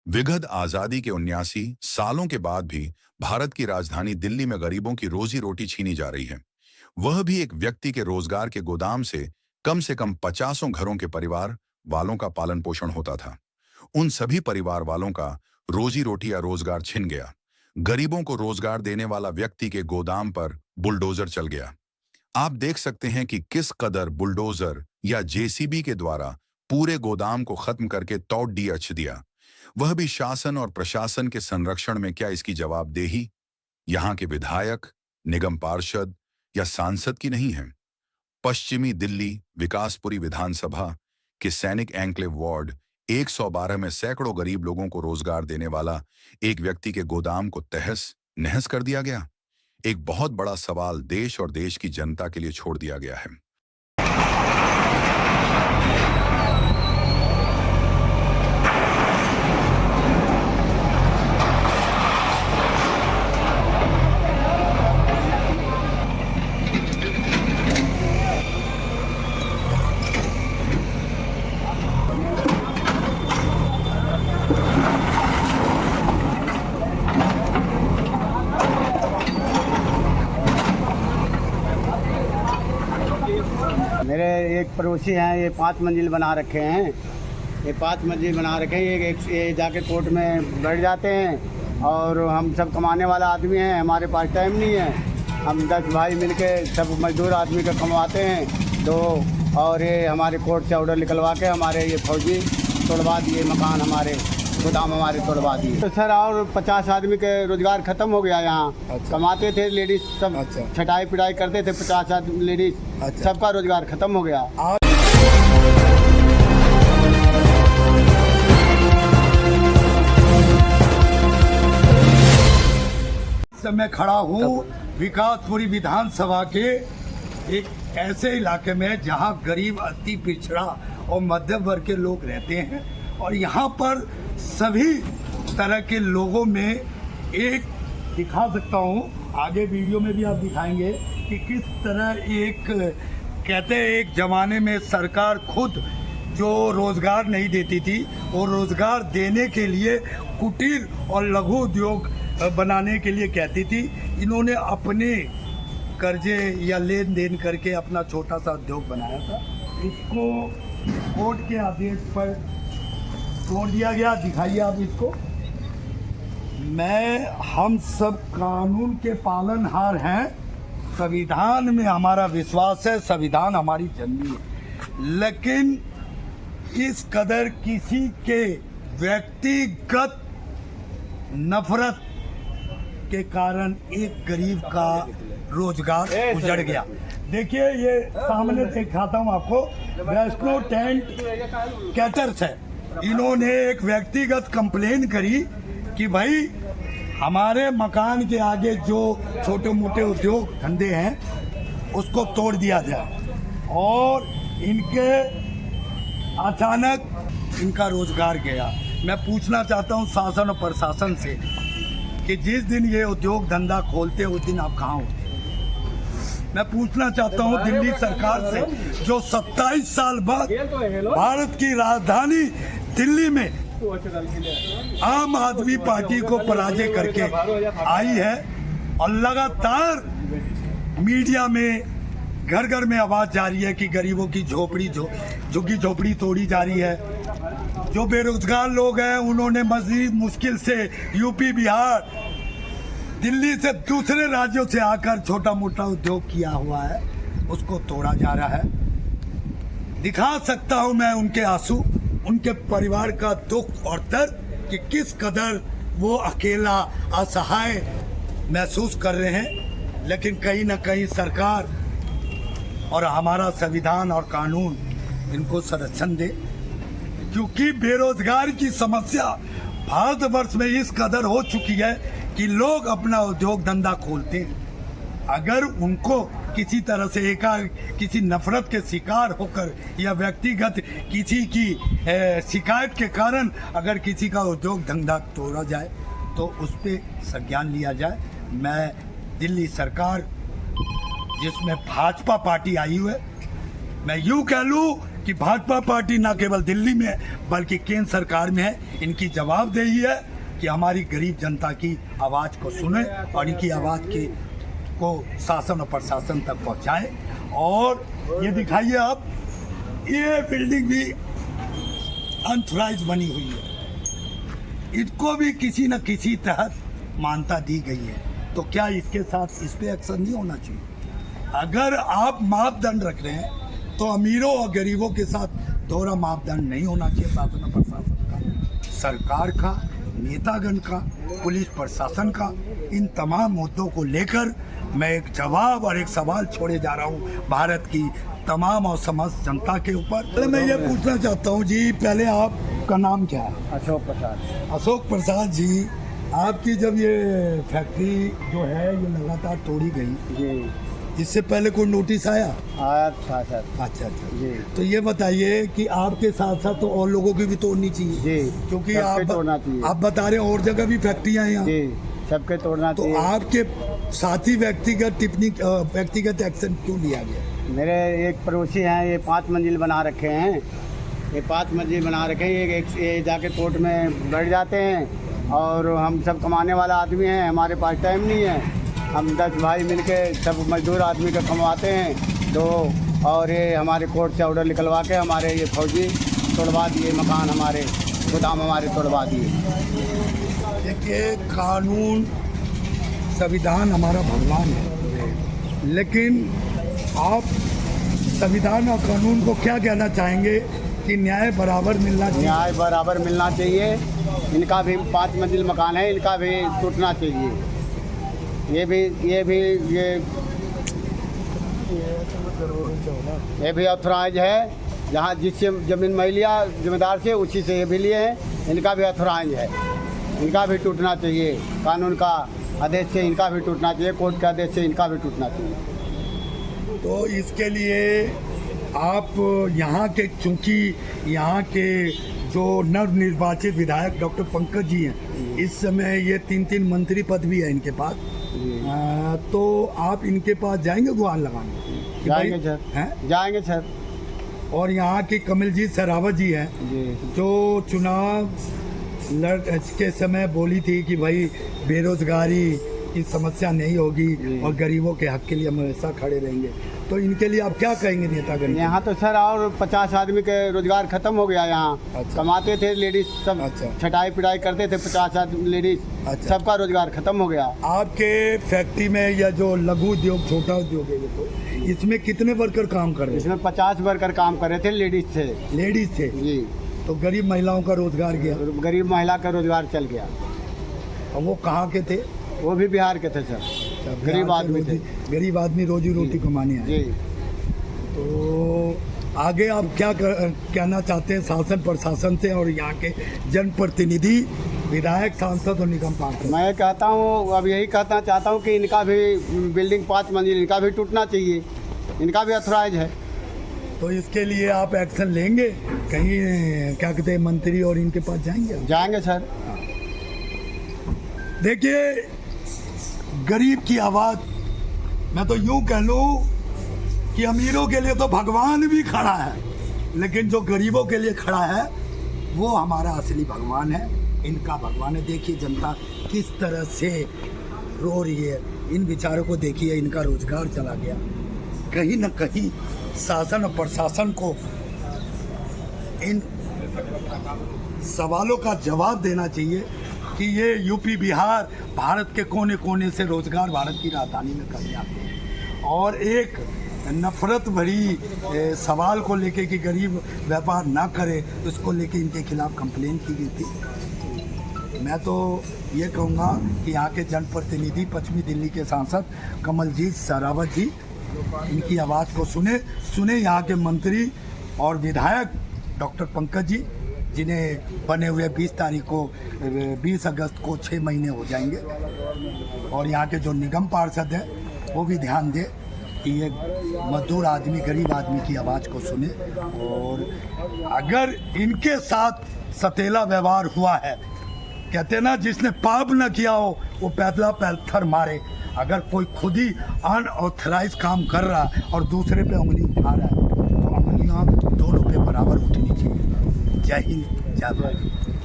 विगत आजादी के 79 सालों के बाद भी भारत की राजधानी दिल्ली में गरीबों की रोजी रोटी छीनी जा रही है। वह भी एक व्यक्ति के रोजगार के गोदाम से कम 50 घरों के परिवार वालों का पालन पोषण होता था। उन सभी परिवार वालों का रोजी रोटी या रोजगार छिन गया। गरीबों को रोजगार देने वाला व्यक्ति के गोदाम पर बुलडोजर चल गया। आप देख सकते हैं कि किस कदर बुलडोजर या जेसीबी के द्वारा पूरे गोदाम को खत्म करके तोड़ दिया। वह भी शासन और प्रशासन के संरक्षण में। क्या इसकी जवाबदेही यहाँ के विधायक, निगम पार्षद या सांसद की नहीं है? पश्चिमी दिल्ली विकासपुरी विधानसभा के सैनिक एन्क्लेव वार्ड 112 में सैकड़ों गरीब लोगों को रोजगार देने वाला एक व्यक्ति के गोदाम को तहस नहस कर दिया गया। एक बहुत बड़ा सवाल देश और देश की जनता के लिए छोड़ दिया गया है। मेरे एक पड़ोसी हैं, ये 5 मंजिल बना रखे हैं। ये 5 मंजिल बना रखे हैं। ये जाके कोर्ट में बैठ जाते हैं और हम सब कमाने वाला आदमी हैं, हमारे पास टाइम नहीं है। हम 10 भाई मिलके सब मजदूर आदमी का कमाते हैं तो, और ये हमारे कोर्ट से ऑर्डर निकलवा के हमारे ये फौजी तोड़वा दिए, मकान हमारे गोदाम हमारे तोड़वा दिए। तो सर और 50 आदमी के रोजगार ख़त्म हो गया यहाँ। अच्छा। कमाते थे लेडीज़ सब। अच्छा। छटाई पिटाई करते थे 50 आदमी लेडीज़। अच्छा। सबका रोजगार ख़त्म हो गया। मैं खड़ा हूँ विकासपुरी विधानसभा के एक ऐसे इलाके में जहाँ गरीब, अति पिछड़ा और मध्यम वर्ग के लोग रहते हैं और यहाँ पर सभी तरह के लोगों में एक दिखा सकता हूँ, आगे वीडियो में भी आप दिखाएंगे कि किस तरह एक कहते हैं एक ज़माने में सरकार खुद जो रोज़गार नहीं देती थी और रोज़गार देने के लिए कुटीर और लघु उद्योग बनाने के लिए कहती थी। इन्होंने अपने कर्जे या लेन देन करके अपना छोटा सा उद्योग बनाया था। इसको कोर्ट के आदेश पर तोड़ दिया गया। दिखाइए आप इसको। हम सब कानून के पालनहार हैं। संविधान में हमारा विश्वास है, संविधान हमारी जननी है, लेकिन इस कदर किसी के व्यक्तिगत नफरत के कारण एक गरीब का रोजगार उजड़ गया। देखिए ये सामने दिखाता हूँ आपको, वैष्णो टेंट कैटर्स है। इन्होंने एक व्यक्तिगत कंप्लेन करी कि भाई हमारे मकान के आगे जो छोटे मोटे उद्योग धंधे हैं उसको तोड़ दिया जाए और इनके अचानक इनका रोजगार गया। मैं पूछना चाहता हूं शासन और प्रशासन से कि जिस दिन ये उद्योग धंधा खोलते उस दिन आप कहाँ होते? मैं पूछना चाहता हूं दिल्ली सरकार से, जो 27 साल बाद भारत की राजधानी दिल्ली में आम आदमी पार्टी को पराजय करके आई है और लगातार मीडिया में घर घर में आवाज जा रही है कि गरीबों की झुग्गी झोपड़ी तोड़ी जा रही है। जो बेरोजगार लोग हैं उन्होंने मजीद मुश्किल से यूपी, बिहार, दिल्ली से दूसरे राज्यों से आकर छोटा मोटा उद्योग किया हुआ है, उसको तोड़ा जा रहा है। दिखा सकता हूं मैं उनके आंसू, उनके परिवार का दुख और दर्द कि किस कदर वो अकेला, असहाय महसूस कर रहे हैं। लेकिन कहीं ना कहीं सरकार और हमारा संविधान और कानून इनको संरक्षण दे, क्योंकि बेरोजगार की समस्या भारतवर्ष में इस कदर हो चुकी है कि लोग अपना उद्योग धंधा खोलते हैं। अगर उनको किसी तरह से किसी नफरत के शिकार होकर या व्यक्तिगत किसी की शिकायत के कारण अगर किसी का उद्योग धंधा तोड़ा जाए तो उस पर संज्ञान लिया जाए। मैं दिल्ली सरकार जिसमें भाजपा पार्टी आई हुई है, मैं यूँ कह लूँ कि भाजपा पार्टी न केवल दिल्ली में बल्कि केंद्र सरकार में है, इनकी जवाबदेही है कि हमारी गरीब जनता की आवाज़ को सुने और इनकी आवाज़ को शासन और प्रशासन तक पहुंचाए। और ये दिखाइए आप, ये बिल्डिंग भी अनथोराइज बनी हुई है, इसको भी किसी न किसी तहत मान्यता दी गई है, तो क्या इसके साथ इस पे एक्शन नहीं होना चाहिए? अगर आप मापदंड रख रहे हैं तो अमीरों और गरीबों के साथ दोहरा मापदंड नहीं होना चाहिए। शासन और प्रशासन का, सरकार का, नेतागण का, पुलिस प्रशासन का, इन तमाम मुद्दों को लेकर मैं एक जवाब और एक सवाल छोड़े जा रहा हूँ भारत की तमाम और समस्त जनता के ऊपर। पहले मैं ये पूछना चाहता हूँ जी, पहले आपका नाम क्या है? अशोक प्रसाद। अशोक प्रसाद जी, आपकी जब ये फैक्ट्री जो है ये लगातार तोड़ी गई, जी इससे पहले कोई नोटिस आया? आया था सर। अच्छा अच्छा जी तो ये बताइए कि आपके साथ साथ तो और लोगों की भी तोड़नी चाहिए, जी, क्योंकि सबके तोड़ना चाहिए। आप बता रहे हैं और जगह भी फैक्ट्रियां हैं यहाँ, जी सबके तोड़ना तो चाहिए। आपके साथी व्यक्तिगत एक्शन क्यों लिया गया? मेरे एक पड़ोसी हैं, ये 5 मंजिल बना रखे हैं, ये 5 मंजिल बना रखे हैं, ये जाके कोर्ट में बैठ जाते हैं और हम सब कमाने वाला आदमी हैं, हमारे पास टाइम नहीं है। हम 10 भाई मिलके सब मजदूर आदमी का कमाते हैं तो, और ये हमारे कोर्ट से ऑर्डर निकलवा के हमारे ये फौजी तोड़वा दिए, मकान हमारे, गोदाम हमारे तोड़वा दिए। देखिए, कानून संविधान हमारा भगवान है, लेकिन आप संविधान और कानून को क्या कहना चाहेंगे कि न्याय बराबर मिलना चाहिए? न्याय बराबर मिलना चाहिए। इनका भी 5 मंजिल मकान है, इनका भी टूटना चाहिए। ये भी ऑथोराइज है, जहाँ जिससे ज़मीन मैं लिया जिम्मेदार से, उसी से ये भी लिए हैं, इनका भी ऑथोराइज है, इनका भी टूटना चाहिए। कानून का आदेश से इनका भी टूटना चाहिए, कोर्ट के आदेश से इनका भी टूटना चाहिए। तो इसके लिए आप यहाँ के, चूँकि यहाँ के जो नवनिर्वाचित विधायक डॉक्टर पंकज जी हैं, इस समय ये 3 मंत्री पद भी है इनके पास, तो आप इनके पास जाएंगे गुहार लगाने? जाएंगे सर, हैं? जाएंगे सर। और यहाँ की कमलजीत सरावत जी हैं, जो चुनाव के समय बोली थी कि भाई बेरोजगारी की समस्या नहीं होगी और गरीबों के हक के लिए हम हमेशा खड़े रहेंगे, तो इनके लिए आप क्या कहेंगे नेतागण? यहाँ तो सर और 50 आदमी के रोजगार खत्म हो गया यहाँ। अच्छा। कमाते थे लेडीज सब, अच्छा। छटाई पिटाई करते थे, 50 आदमी लेडीज, अच्छा। सबका रोजगार खत्म हो गया। आपके फैक्ट्री में या जो लघु उद्योग, छोटा उद्योग है, तो इसमें कितने वर्कर काम कर रहे हैं? इसमें 50 वर्कर काम कर रहे थे, लेडीज थे। लेडीज थे जी। तो गरीब महिलाओं का रोजगार गया, गरीब महिला का रोजगार चल गया। और वो कहाँ के थे? वो भी बिहार के थे सर, गरीब आदमी थे। गरीब आदमी रोजी रोटी कमाने आए। जी। तो आगे आप क्या कहना चाहते हैं शासन प्रशासन से और यहाँ के जनप्रतिनिधि, विधायक, सांसद और निगम पार्षद? मैं कहता हूँ, अब यही कहना चाहता हूँ कि इनका भी बिल्डिंग 5 मंजिल, इनका भी टूटना चाहिए, इनका भी ऑथराइज है। तो इसके लिए आप एक्शन लेंगे? कहीं क्या कहते हैं, मंत्री और इनके पास जाएंगे? जाएंगे सर। देखिए, गरीब की आवाज़, मैं तो यूँ कह लूँ कि अमीरों के लिए तो भगवान भी खड़ा है, लेकिन जो गरीबों के लिए खड़ा है वो हमारा असली भगवान है, इनका भगवान है। देखिए जनता किस तरह से रो रही है, इन बेचारों को देखिए, इनका रोजगार चला गया। कहीं ना कहीं शासन और प्रशासन को इन सवालों का जवाब देना चाहिए कि ये यूपी, बिहार, भारत के कोने कोने से रोजगार भारत की राजधानी में करने आते हैं। और एक नफरत भरी सवाल को लेके कि गरीब व्यापार ना करे, उसको लेके इनके खिलाफ कंप्लेन की गई थी। मैं तो ये कहूँगा कि यहाँ के जनप्रतिनिधि, पश्चिमी दिल्ली के सांसद कमलजीत सरावत जी, इनकी आवाज़ को सुने यहाँ के मंत्री और विधायक डॉक्टर पंकज जी, जिन्हें बने हुए 20 अगस्त को 6 महीने हो जाएंगे। और यहाँ के जो निगम पार्षद हैं वो भी ध्यान दें कि ये मजदूर आदमी, गरीब आदमी की आवाज़ को सुने। और अगर इनके साथ सतेला व्यवहार हुआ है, कहते हैं ना, जिसने पाप न किया हो वो पहला पत्थर मारे। अगर कोई खुद ही अनऑथराइज काम कर रहा है और दूसरे पे उंगली उठा रहा है, तो आँख दोनों पे बराबर उठनी चाहिए। जय हिंद, जय भारत।